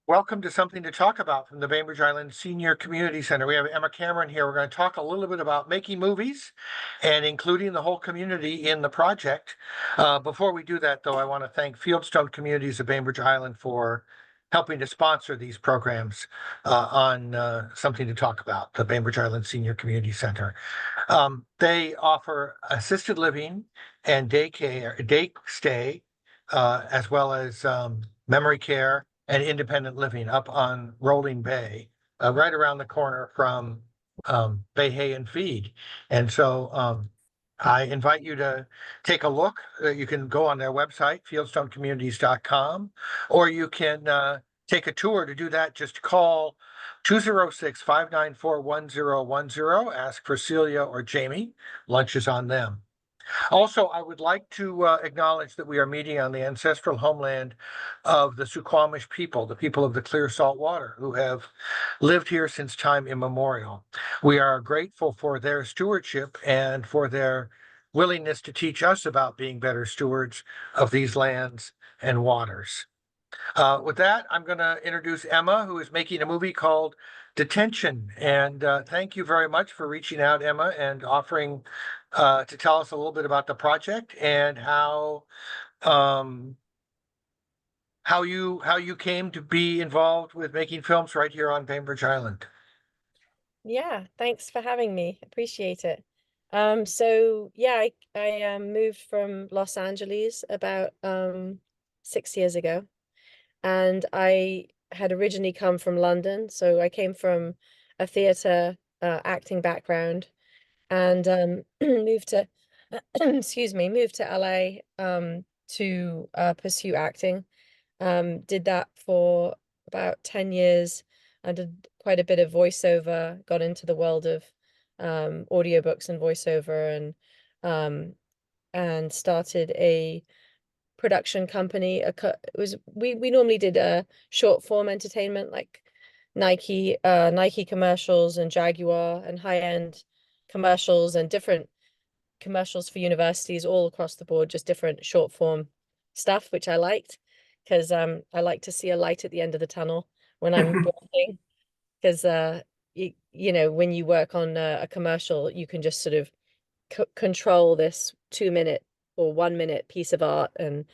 Welcome to Something to Talk About from the Bainbridge Island Senior Community Center. We have Emma Cameron here. We're going to talk a little bit about making movies and including the whole community in the project. Before we do that, though, I want to thank Fieldstone Communities of Bainbridge Island for helping to sponsor these programs on Something to Talk About, the Bainbridge Island Senior Community Center. They offer assisted living and day stay, as well as memory care and independent living up on Rolling Bay, right around the corner from Bay Hay and Feed. And so I invite you to take a look. You can go on their website, fieldstonecommunities.com, or you can take a tour. To do that, just call 206-594-1010. Ask for Celia or Jamie. Lunch is on them. Also, I would like to acknowledge that we are meeting on the ancestral homeland of the Suquamish people, the people of the clear salt water, who have lived here since time immemorial. We are grateful for their stewardship and for their willingness to teach us about being better stewards of these lands and waters. With that, I'm going to introduce Emma, who is making a movie called Detention. And thank you very much for reaching out, Emma, and offering to tell us a little bit about the project and um, how you came to be involved with making films right here on Bainbridge Island. Yeah, thanks for having me. Appreciate it. So yeah, I moved from Los Angeles about 6 years ago, and I had originally come from London. So I came from a theater acting background, and moved to moved to LA to pursue acting. Did that for about 10 years. I did quite a bit of voiceover, got into the world of audiobooks and voiceover, and started a production company. We normally did a short form entertainment like Nike commercials and Jaguar and high-end commercials and different commercials for universities all across the board, just different short form stuff, which I liked because I like to see a light at the end of the tunnel when I'm working. Because you know, when you work on a commercial, you can just sort of control this 2 minute or 1 minute piece of art and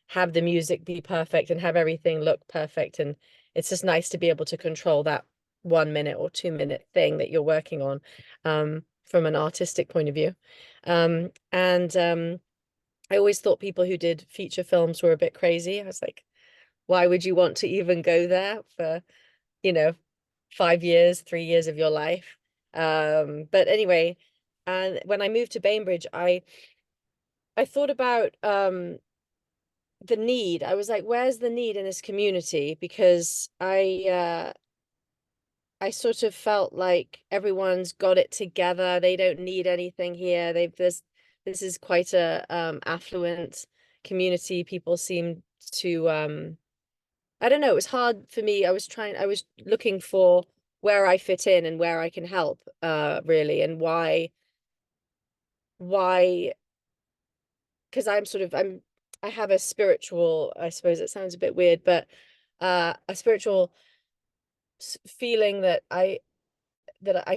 have the music be perfect and have everything look perfect. And it's just nice to be able to control that 1 minute or 2 minute thing that you're working on from an artistic point of view. And I always thought people who did feature films were a bit crazy. I was like, why would you want to even go there for, you know, 5 years, 3 years of your life? But anyway, and when I moved to Bainbridge, I thought about the need. I was like, where's the need in this community? Because I sort of felt like everyone's got it together. They don't need anything here. This is quite a affluent community. People seem to I don't know, it was hard for me. I was looking for where I fit in and where I can help, really, and why, because I have a spiritual, I suppose it sounds a bit weird, but a spiritual feeling that I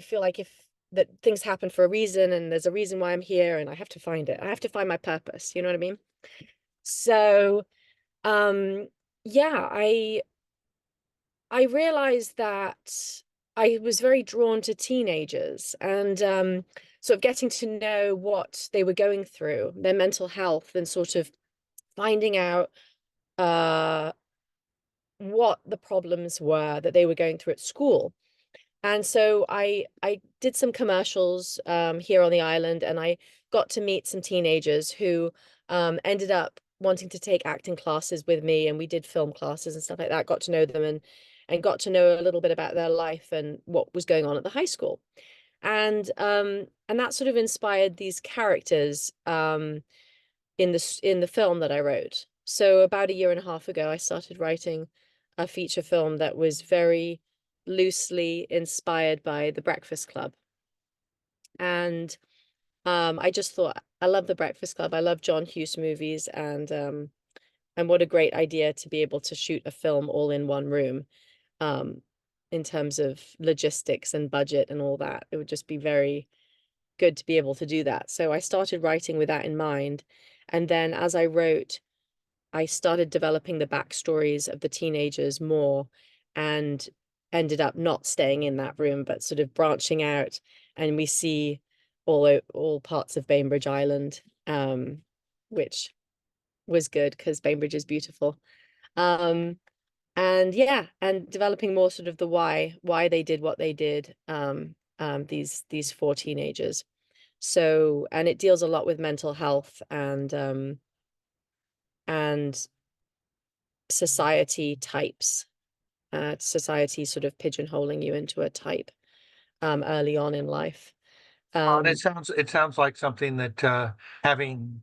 feel like that things happen for a reason, and there's a reason why I'm here, and I have to find it. I have to find my purpose, you know what I mean? So yeah, I realized that I was very drawn to teenagers and sort of getting to know what they were going through, their mental health, and sort of finding out what the problems were that they were going through at school. And so I did some commercials here on the island, and I got to meet some teenagers who ended up wanting to take acting classes with me, and we did film classes and stuff like that. Got to know them and got to know a little bit about their life and what was going on at the high school. And that sort of inspired these characters in the film that I wrote. So about a year and a half ago, I started writing a feature film that was very loosely inspired by The Breakfast Club. And I just thought, I love The Breakfast Club. I love John Hughes movies, and what a great idea to be able to shoot a film all in one room. in terms of logistics and budget and all that. It would just be very good to be able to do that. So I started writing with that in mind. And then as I wrote, I started developing the backstories of the teenagers more and ended up not staying in that room, but sort of branching out. And we see all parts of Bainbridge Island, which was good because Bainbridge is beautiful. Um, and yeah, and developing more sort of the why they did what they did, these four teenagers. So, and it deals a lot with mental health and society types, society sort of pigeonholing you into a type early on in life. And Um, it sounds like something that having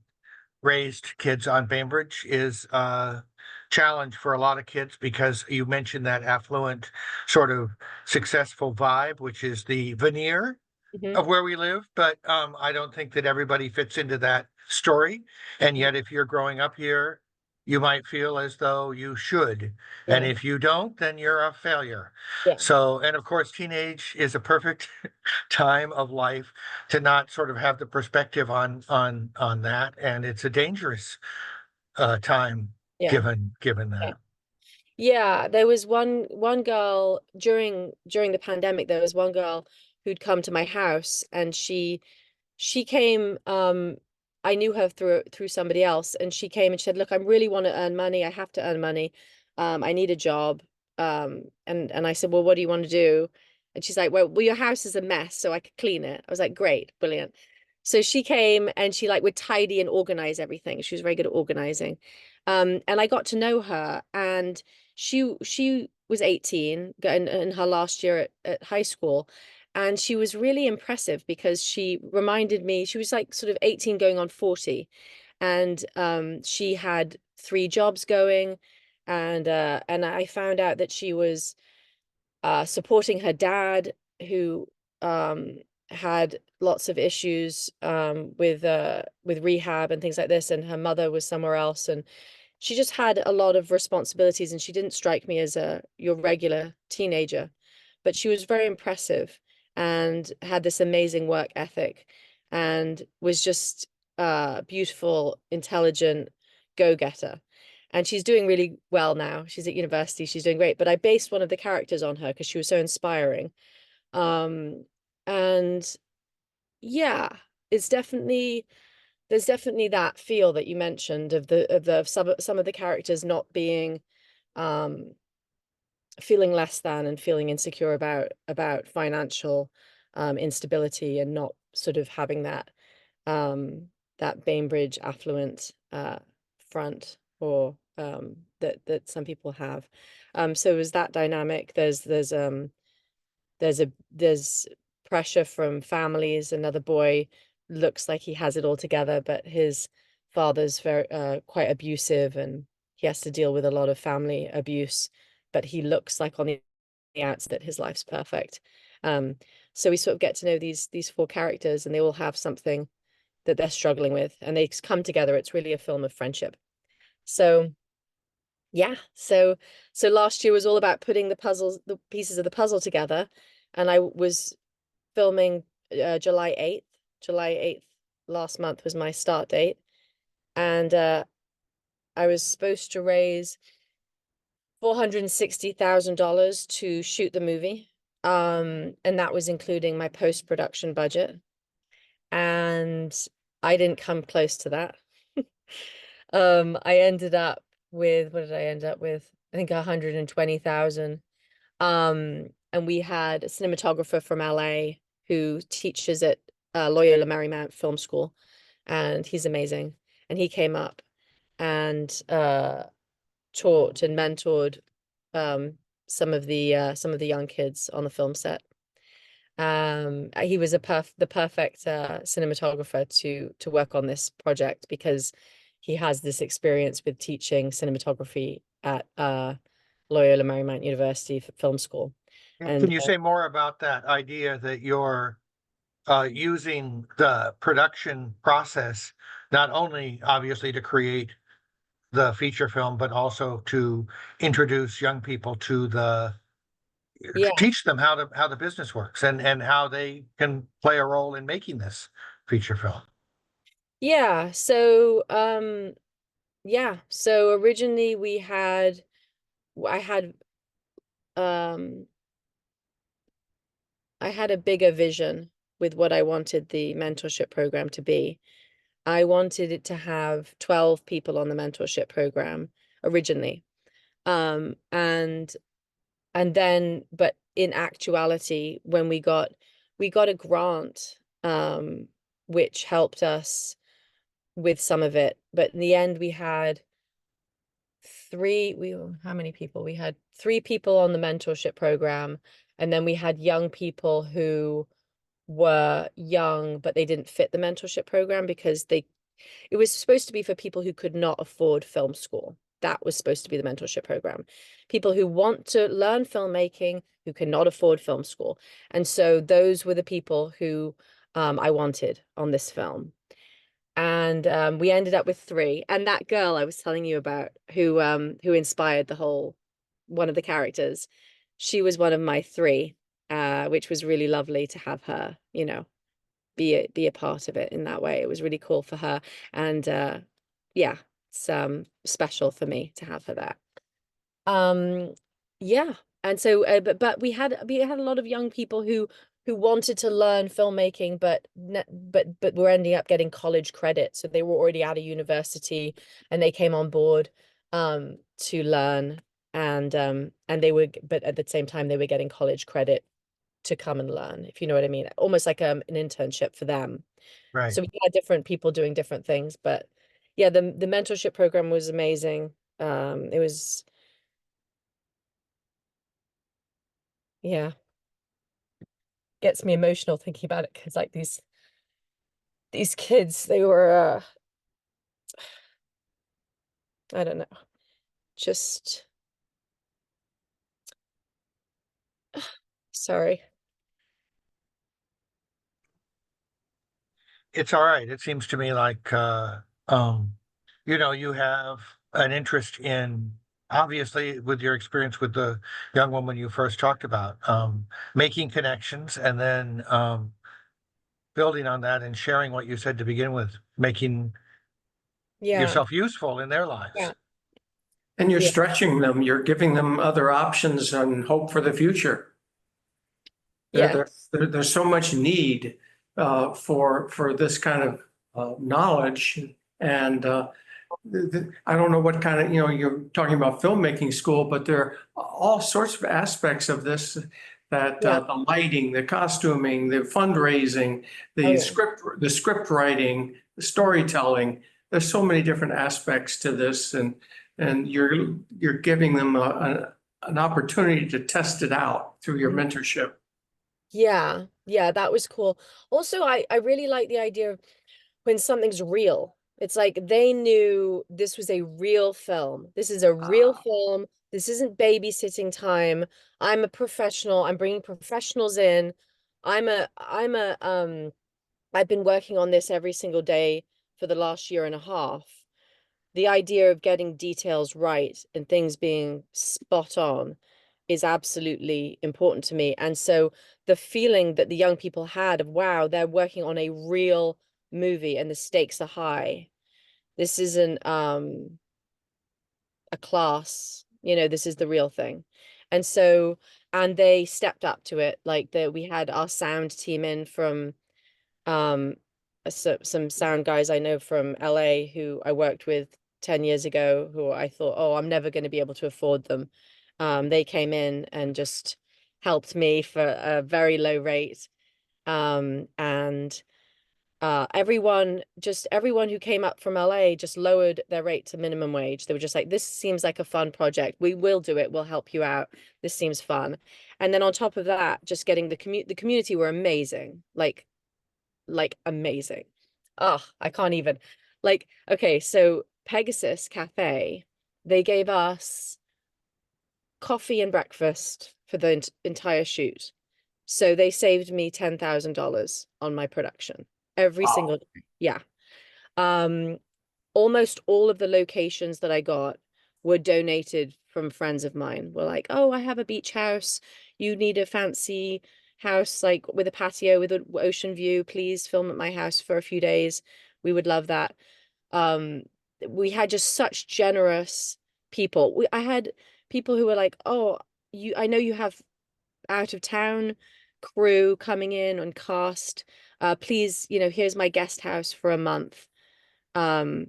raised kids on Bainbridge is a challenge for a lot of kids because you mentioned that affluent sort of successful vibe, which is the veneer mhm, of where we live, but I don't think that everybody fits into that story. And mhm, yet, if you're growing up here, you might feel as though you should. And yeah, if you don't, then you're a failure. yeah, So, and of course, teenage is a perfect time of life to not sort of have the perspective on that. And it's a dangerous time yeah. given Yeah. that. Yeah, there was one girl during the pandemic, there was one girl who'd come to my house and she came, I knew her through somebody else, and she came and she said, look, I really want to earn money. I have to earn money. I need a job. And I said, well, what do you want to do? And she's like, well, your house is a mess, so I could clean it. I was like, great, brilliant. So she came and she like would tidy and organize everything. She was very good at organizing. And I got to know her, and she was 18 in her last year at high school. And she was really impressive because she reminded me, she was like sort of 18 going on 40. And she had three jobs going. And I found out that she was supporting her dad, who um, had lots of issues with rehab and things like this, and her mother was somewhere else, and she just had a lot of responsibilities, and she didn't strike me as your regular teenager, but she was very impressive and had this amazing work ethic and was just beautiful, intelligent go-getter. And she's doing really well now. She's at university, she's doing great. But I based one of the characters on her because she was so inspiring. Um, and yeah, it's definitely there's definitely that feel that you mentioned of some of the characters not being um feeling less than and feeling insecure about financial instability and not sort of having that Bainbridge affluent front or that some people have. So is that dynamic? There's pressure from families. Another boy looks like he has it all together, but his father's very quite abusive, and he has to deal with a lot of family abuse. But he looks like on the outs that his life's perfect. Um, so we sort of get to know these four characters, and they all have something that they're struggling with, and they come together. It's really a film of friendship. So yeah, so last year was all about putting the pieces of the puzzle together, and I was filming July 8th. July 8th last month was my start date, and I was supposed to raise $460,000 to shoot the movie. And that was including my post-production budget. And I didn't come close to that. I ended up with, what did I end up with? I think 120,000. And we had a cinematographer from LA who teaches at Loyola Marymount Film School, and he's amazing. And he came up and taught and mentored um, some of the young kids on the film set. He was the perfect cinematographer to work on this project because he has this experience with teaching cinematography at Loyola Marymount University Film School. Can And you say more about that idea that you're using the production process, not only obviously to create the feature film, but also to introduce young people to the Yeah. teach them how the business works and how they can play a role in making this feature film. Yeah. So, yeah. So originally I had, um, I had a bigger vision with what I wanted the mentorship program to be. I wanted it to have 12 people on the mentorship program originally. Um, and and then, but in actuality, when we got a grant, which helped us with some of it. But in the end, we had how many people? We had three people on the mentorship program, and then we had young people who were young, but they didn't fit the mentorship program because it was supposed to be for people who could not afford film school. That was supposed to be the mentorship program. People who want to learn filmmaking, who cannot afford film school. And so those were the people who I wanted on this film. And we ended up with three. And that girl I was telling you about, who inspired the whole one of the characters, she was one of my three, which was really lovely to have her, be a part of it in that way. It was really cool for her. And yeah, it's special for me to have her there. Um, yeah. And so but we had a lot of young people who wanted to learn filmmaking, but were ending up getting college credit. So they were already out of university and they came on board to learn, and they were, but at the same time they were getting college credit to come and learn, if you know what I mean. Almost like an internship for them. Right. So we had different people doing different things, but yeah, the mentorship program was amazing. It was, yeah, gets me emotional thinking about it because like these kids, they were I don't know, just sorry. It's all right. It seems to me like, um, you have an interest in, obviously, with your experience with the young woman you first talked about, making connections and then building on that and sharing what you said to begin with, making Yeah, yourself useful in their lives. yeah, And you're yeah, stretching them, you're giving them other options and hope for the future. yeah, There's so much need for this kind of knowledge. And I don't know what kind of, you're talking about filmmaking school, but there are all sorts of aspects of this that yeah. the lighting, the costuming, the fundraising, Oh the yeah. script writing, the storytelling. There's so many different aspects to this, and you're giving them an opportunity to test it out through your Mhm. mentorship. Yeah, yeah, that was cool. Also, I really like the idea of when something's real. It's like they knew this was a real film. This is a real film. This isn't babysitting time. I'm a professional. I'm bringing professionals in. I've been working on this every single day for the last year and a half. The idea of getting details right and things being spot on is absolutely important to me. And so the feeling that the young people had of, wow, they're working on a real movie and the stakes are high. This isn't a class, this is the real thing. And so, and they stepped up to it. Like we had our sound team in from um some sound guys I know from LA who I worked with 10 years ago, who I thought, oh, I'm never going to be able to afford them. They came in and just helped me for a very low rate. And everyone who came up from LA just lowered their rate to minimum wage. They were just like, this seems like a fun project. We will do it. We'll help you out. This seems fun. And then on top of that, just getting the community were amazing. Like amazing. Oh, I can't even. Like, okay, so Pegasus Cafe, they gave us coffee and breakfast for the entire shoot. So they saved me $10,000 on my production every single Wow. day. Yeah. Um, Almost all of the locations that I got were donated from friends of mine. Were like, oh, I have a beach house. You need a fancy house like with a patio with an ocean view. Please film at my house for a few days. We would love that. Um, we had just such generous people. I had people who were like, oh, I know you have out of town crew coming in on cast. Please, here's my guest house for a month. Um,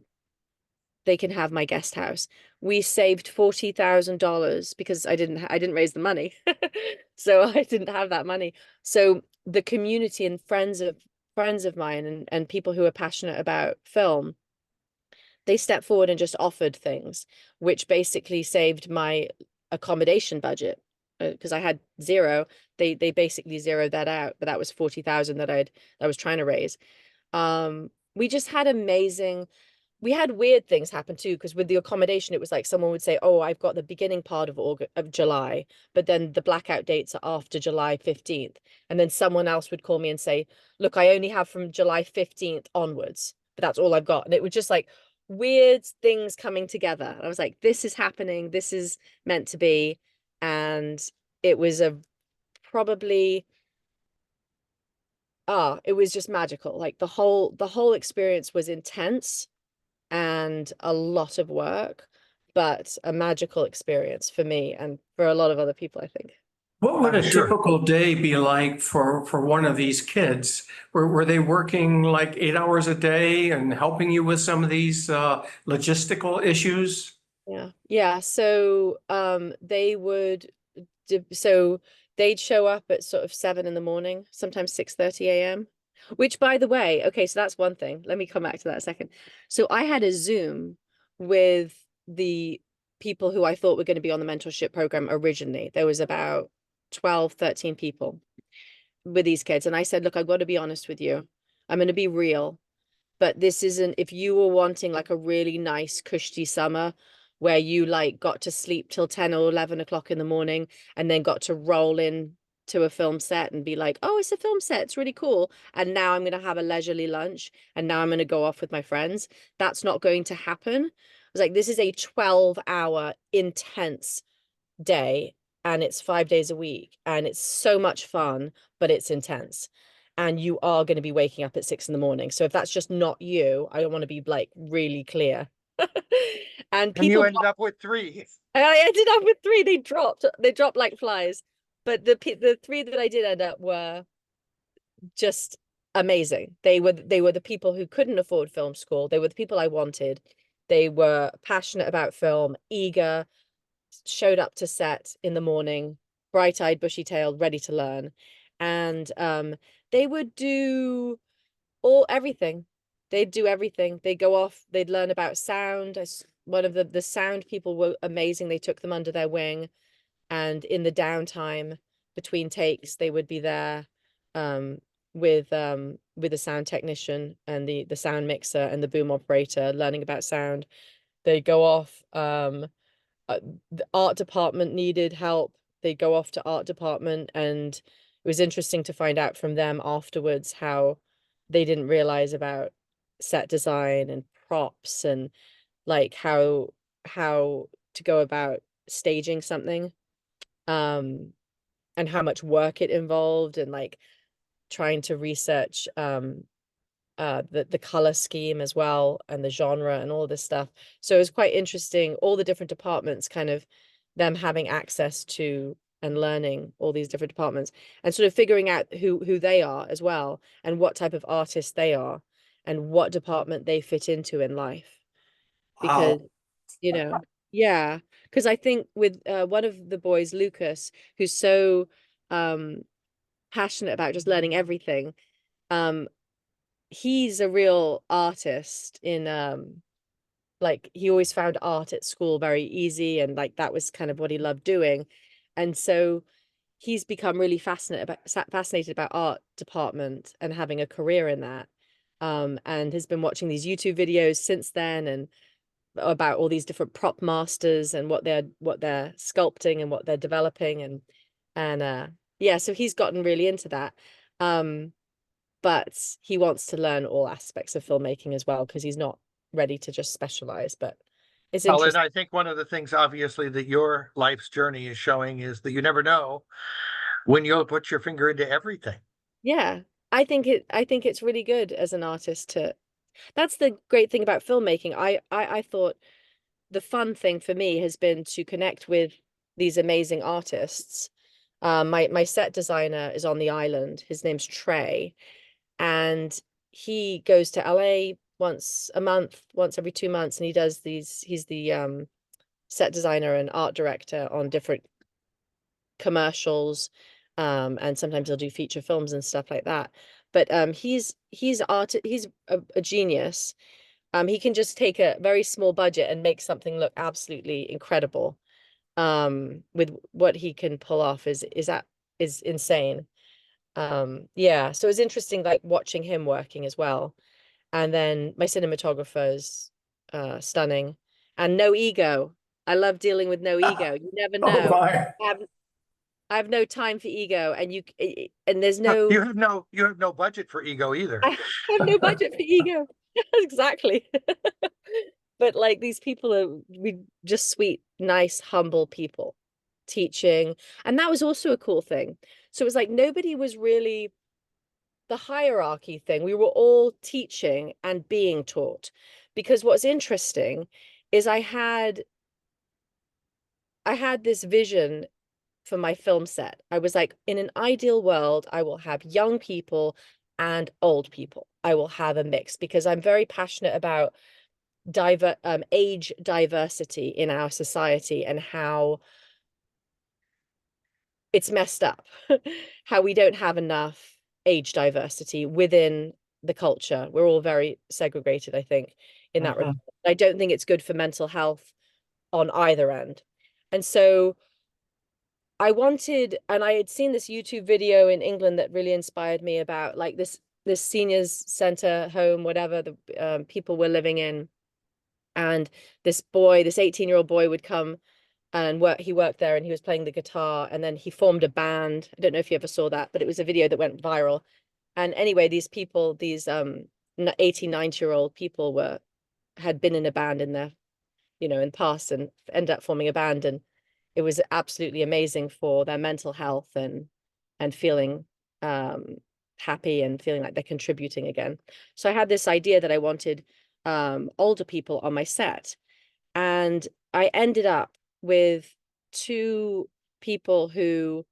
they can have my guest house. We saved $40,000 because I didn't raise the money. So I didn't have that money. So the community and friends of mine and people who are passionate about film, they stepped forward and just offered things, which basically saved my accommodation budget because I had zero. They basically zeroed that out, but that was 40,000 that I was trying to raise. We just had amazing. We had weird things happen too, because with the accommodation, it was like someone would say, "Oh, I've got the beginning part of July, but then the blackout dates are after July 15th." And then someone else would call me and say, "Look, I only have from July 15th onwards, but that's all I've got." And it was just like weird things coming together. I was like, "This is happening. This is meant to be." And it was probably it was just magical. Like the whole experience was intense and a lot of work, but a magical experience for me and for a lot of other people, I think. What would I'm a sure. typical day be like for one of these kids? Were they working like 8 hours a day and helping you with some of these logistical issues? Yeah. Yeah. So so they'd show up at sort of 7 in the morning, sometimes 6:30 a.m. Which, by the way, okay, so that's one thing. Let me come back to that a second. So I had a Zoom with the people who I thought were going to be on the mentorship program originally. There was about 12, 13 people with these kids. And I said, look, I've got to be honest with you. I'm going to be real. But this isn't, if you were wanting like a really nice, cushy summer where you like got to sleep till 10 or 11 o'clock in the morning and then got to roll in to a film set and be like, oh, it's a film set. It's really cool. And now I'm going to have a leisurely lunch and now I'm going to go off with my friends. That's not going to happen. I was like, this is a 12-hour intense day and it's 5 days a week and it's so much fun, but it's intense. And you are going to be waking up at 6 in the morning. So if that's just not you, I don't want to be like really clear. And And you people, ended up with 3. I ended up with 3. They dropped like flies. But the 3 that I did end up were just amazing. They were the people who couldn't afford film school. They were the people I wanted. They were passionate about film, eager, showed up to set in the morning, bright-eyed, bushy-tailed, ready to learn. And they would do everything. They'd do everything. They'd go off, they'd learn about sound. One of the sound people were amazing. They took them under their wing. And in the downtime between takes, they would be there with the sound technician and the sound mixer and the boom operator, learning about sound. They'd go off. The art department needed help. They'd go off to art department, and it was interesting to find out from them afterwards how they didn't realize about set design and props and like how to go about staging something, and how much work it involved, and like trying to research the color scheme as well and the genre and all this stuff. So it was quite interesting, all the different departments, kind of them having access to and learning all these different departments and sort of figuring out who they are as well and what type of artist they are and what department they fit into in life. Because, Wow. yeah, because I think with one of the boys, Lucas, who's so passionate about just learning everything, um, he's a real artist in like he always found art at school very easy and like that was kind of what he loved doing. And so he's become really fascinated about art department and having a career in that. And has been watching these YouTube videos since then and about all these different prop masters and what they're sculpting and what they're developing and yeah, so he's gotten really into that. But he wants to learn all aspects of filmmaking as well because he's not ready to just specialize. But it's Well, and interesting. I think one of the things obviously that your life's journey is showing is that you never know when you'll put your finger into everything. Yeah. I think it's really good as an artist to that's the great thing about filmmaking. I thought the fun thing for me has been to connect with these amazing artists. My set designer is on the island. His name's Trey, and he goes to LA once a month, once every 2 months, and he does these. He's the set designer and art director on different commercials, and sometimes he'll do feature films and stuff like that. But he's a genius. He can just take a very small budget and make something look absolutely incredible. With what he can pull off is insane. Yeah, so it's interesting like watching him working as well. And then my cinematographer's stunning and no ego. I love dealing with no ego. You never Oh, know. my. I have, I have no time for ego, and and there's You no have no budget for ego either. I have no budget for ego. Exactly. But like these people are just sweet, nice, humble people teaching. And that was also a cool thing. So it was like nobody was really the hierarchy thing. We were all teaching and being taught. Because what's interesting is I had this vision for my film set. I was like, in an ideal world, I will have young people and old people. I will have a mix because I'm very passionate about age diversity in our society and how it's messed up, how we don't have enough age diversity within the culture. We're all very segregated, I think, in that regard. Mhm. I don't think it's good for mental health on either end. And so I wanted, and I had seen this YouTube video in England that really inspired me about like this seniors center home, whatever the people were living in. And this 18-year-old boy would come and he worked there and he was playing the guitar and then he formed a band. I don't know if you ever saw that, but it was a video that went viral. And anyway, these people, these 18, 19-year-old people had been in a band in their, in the past and ended up forming a band. And it was absolutely amazing for their mental health and feeling happy and feeling like they're contributing again. So I had this idea that I wanted older people on my set. And I ended up with two people who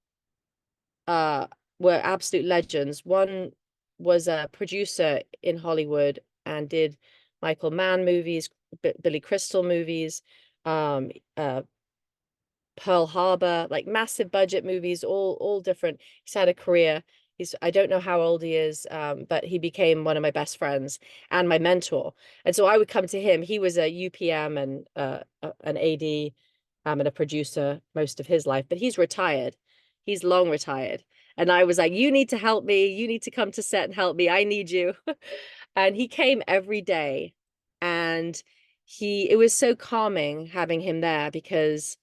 uh were absolute legends. One was a producer in Hollywood and did Michael Mann movies, Billy Crystal movies, um, uh, Pearl Harbor, like massive budget movies, all different. He's had a career. I don't know how old he is, but he became one of my best friends and my mentor. And so I would come to him. He was a UPM and an AD and a producer most of his life, but he's retired. He's long retired. And I was like, you need to help me. You need to come to set and help me. I need you. And he came every day. And it was so calming having him there because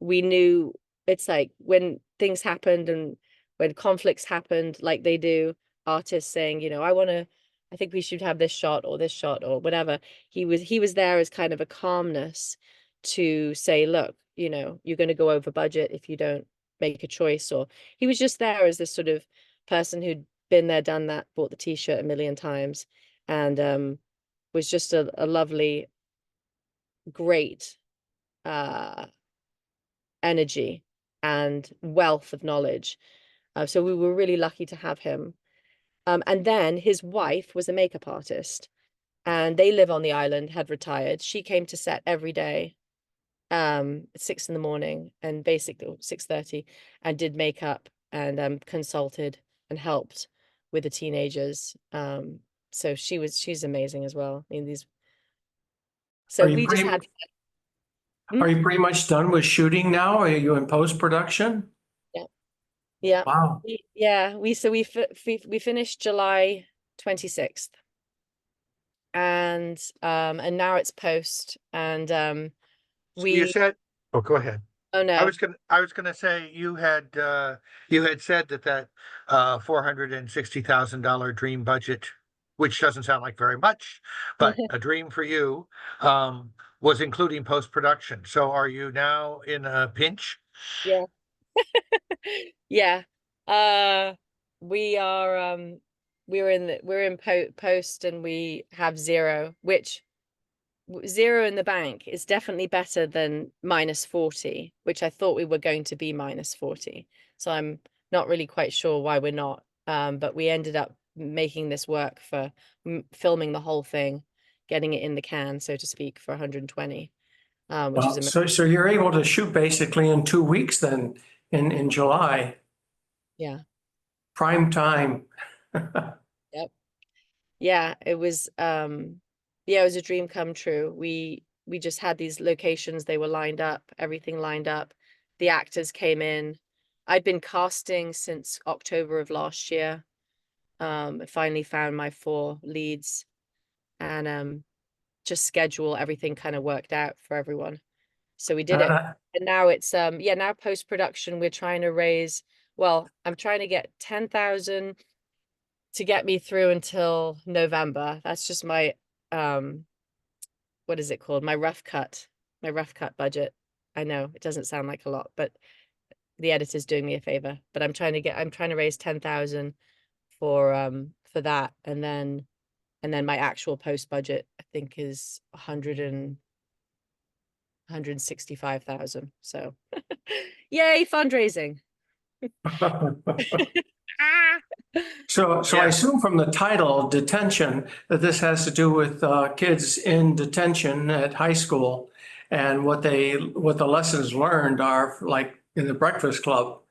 we knew it's like when things happened and when conflicts happened like they do, artists saying, I think we should have this shot or whatever. He was there as kind of a calmness to say, look, you're going to go over budget if you don't make a choice. Or he was just there as this sort of person who'd been there, done that, bought the t-shirt a million times, and was just a lovely, great energy and wealth of knowledge. So we were really lucky to have him. And then his wife was a makeup artist and they live on the island, had retired. She came to set every day, at 6 in the morning and basically 6:30 and did makeup and consulted and helped with the teenagers. So she's amazing as well. I mean, Are so you we just pretty, had. are you pretty much done with shooting now? Are you in post-production? Yeah. Yeah. Wow. We finished July 26th. And now it's post and So you we said, oh, go ahead. oh no. I was gonna say you had said that $460,000 dream budget which doesn't sound like very much, but a dream for you, was including post-production. So are you now in a pinch? Yeah. Yeah. Uh, we are, we're in post and we have zero, which zero in the bank is definitely better than -40, which I thought we were going to be -40. So I'm not really quite sure why we're not. But we ended up making this work for filming the whole thing, getting it in the can, so to speak, for 120, which is amazing. So you're able to shoot basically in 2 weeks then in July, Yeah. prime time. Yep. Yeah, it was yeah, it was a dream come true. We just had these locations, they were lined up, everything lined up. The actors came in. I'd been casting since October of last year. I finally found my 4 leads, and just schedule, everything kind of worked out for everyone. So we did it. Uh, And now it's yeah, now post-production we're trying to raise, well, I'm trying to get 10,000 to get me through until November. That's just my what is it called? My rough cut budget. I know it doesn't sound like a lot, but the editor's doing me a favor. But I'm trying to raise 10,000 for that, and then my actual post budget I think is 165,000. So yay, fundraising. So I Yeah. assume from the title, Detention, that this has to do with kids in detention at high school, and what the lessons learned are like in the Breakfast Club.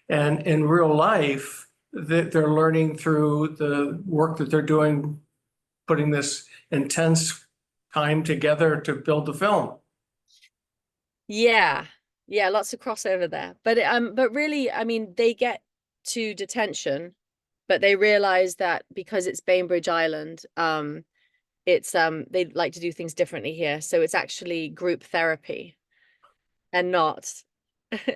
And in real life, they're learning through the work that they're doing, putting this intense time together to build the film. Yeah. Yeah, lots of crossover there. But really, I mean, they get to detention, but they realize that because it's Bainbridge Island, it's they like to do things differently here. So it's actually group therapy and not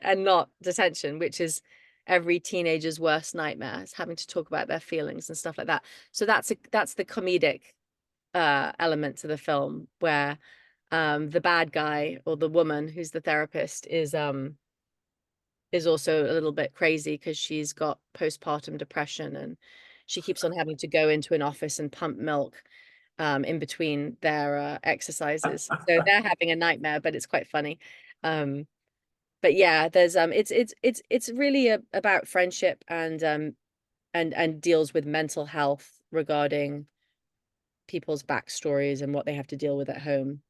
and not detention, which is every teenager's worst nightmare, is having to talk about their feelings and stuff like that. So that's the comedic element to the film, where the bad guy, or the woman who's the therapist, is also a little bit crazy because she's got postpartum depression, and she keeps on having to go into an office and pump milk in between their exercises. So they're having a nightmare, but it's quite funny. But yeah, there's it's really about friendship, and deals with mental health regarding people's backstories and what they have to deal with at home,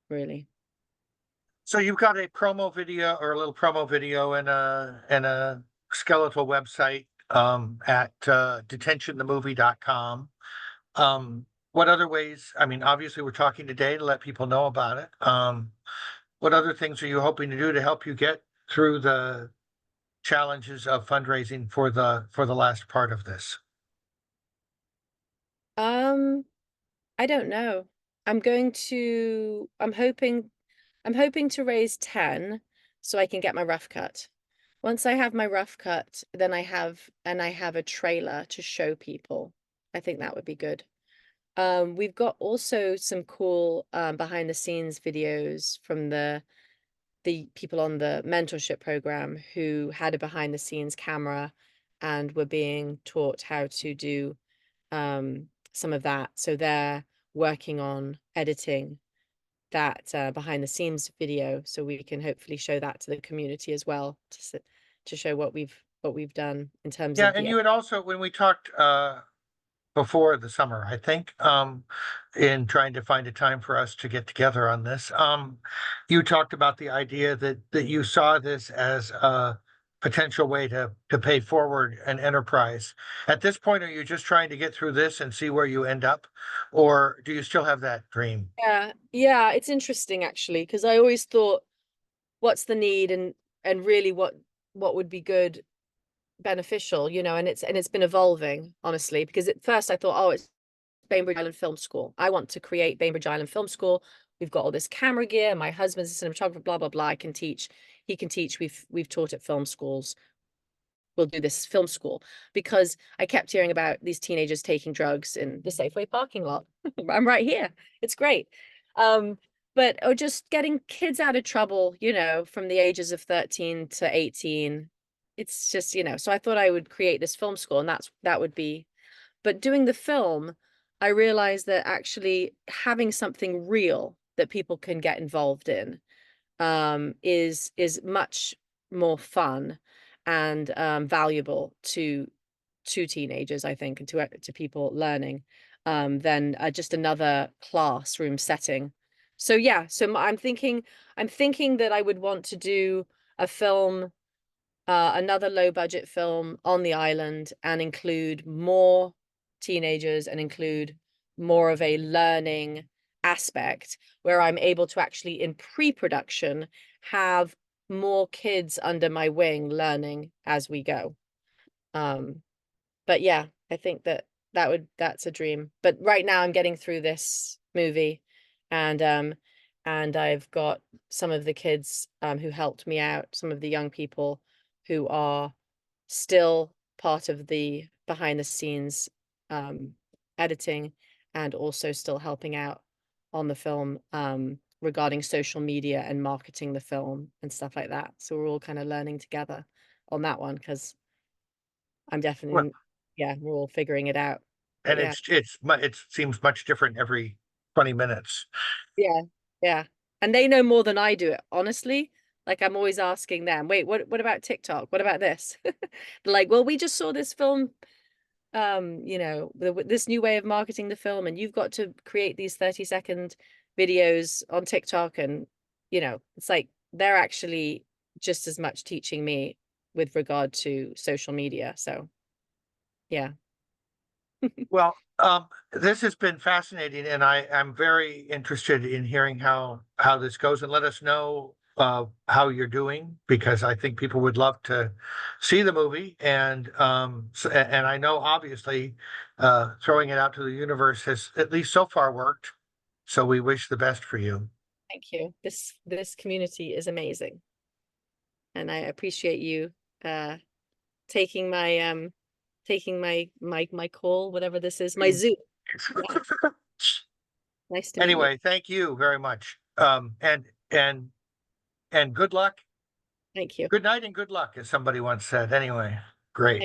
really. So you've got a promo video, or a little promo video, and a skeletal website, at detentionthemovie.com. What other ways, I mean, obviously we're talking today to let people know about it. What other things are you hoping to do to help you get through the challenges of fundraising for the last part of this? Um, I don't know. I'm hoping to raise 10 so I can get my rough cut. Once I have my rough cut, then I have a trailer to show people. I think that would be good. We've got also some cool behind the scenes videos from the people on the mentorship program who had a behind the scenes camera and were being taught how to do some of that. So they're working on editing that behind the scenes video, so we can hopefully show that to the community as well, to show what we've done in terms Yeah, of and the you had also, when we talked before the summer, I think, in trying to find a time for us to get together on this, you talked about the idea that you saw this as a potential way to pay forward an enterprise. At this point, are you just trying to get through this and see where you end up, or do you still have that dream? yeah, it's interesting actually, because I always thought, what's the need, and really what would be good, beneficial, and it's been evolving, honestly, because at first I thought, oh, it's Bainbridge Island Film School. I want to create Bainbridge Island Film School. We've got all this camera gear. My husband's a cinematographer, blah, blah, blah. I can teach. He can teach. We've taught at film schools. we'll do this film school, because I kept hearing about these teenagers taking drugs in the Safeway parking lot. I'm right here. It's great. But or just getting kids out of trouble, you know, from the ages of 13 to 18. It's just, you know, so I thought I would create this film school, and that would be, but doing the film, I realized that actually having something real that people can get involved in is much more fun and valuable to teenagers, I think, and to people learning than just another classroom setting. So yeah, so I'm thinking that I would want to do a film, another low budget film on the island, and include more teenagers and include more of a learning aspect, where I'm able to actually in pre-production have more kids under my wing learning as we go. But yeah, I think that's a dream. But right now I'm getting through this movie, and I've got some of the kids who helped me out, some of the young people who are still part of the behind the scenes editing, and also still helping out on the film regarding social media and marketing the film and stuff like that. So we're all kind of learning together on that one, because I'm Well, definitely, yeah, we're all figuring it out. But and yeah, it seems much different every 20 minutes. yeah, yeah. And they know more than I do, honestly. Like, I'm always asking them, wait, what about TikTok? What about this? They're like, well, we just saw this film, you know, this new way of marketing the film, and you've got to create these 30-second videos on TikTok. And, you know, it's like they're actually just as much teaching me with regard to social media. So yeah. Well, this has been fascinating, and I'm very interested in hearing how this goes, and let us know how you're doing, because I think people would love to see the movie. And and I know obviously throwing it out to the universe has at least so far worked. So we wish the best for you. Thank you. This community is amazing, and I appreciate you taking my call, whatever this is, my Zoom. Yeah. Nice to meet you. Anyway, thank you very much. And good luck. Thank you. Good night and good luck, as somebody once said. Anyway, great.